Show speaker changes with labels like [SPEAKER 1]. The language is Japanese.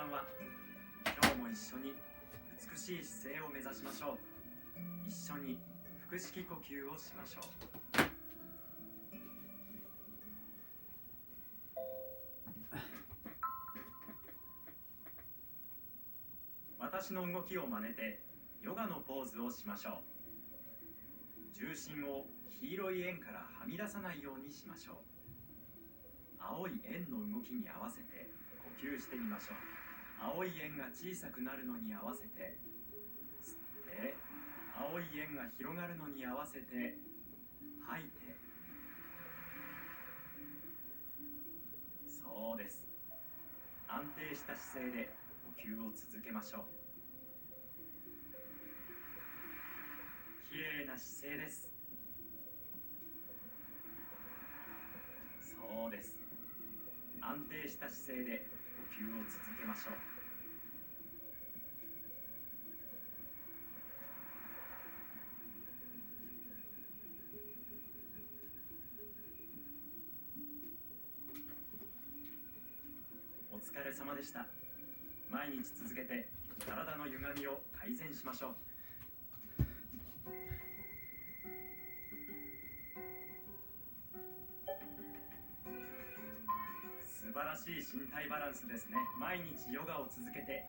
[SPEAKER 1] ばんは。今日も一緒に美しい姿勢を目指しましょう。一緒に腹式呼吸をしましょう。私の動きを真似てヨガのポーズをしましょう。重心を黄色い円からはみ出さないようにしましょう。青い円の動きに合わせて呼吸してみましょう。青い円が小さくなるのに合わせて吸って、青い円が広がるのに合わせて吐いて。そうです。安定した姿勢で呼吸を続けましょう。きれいな姿勢です。そうです。安定した姿勢で呼吸を続けましょう。お疲れ様でした。毎日続けて体の歪みを改善しましょう。素晴らしい身体バランスですね。毎日ヨガを続けて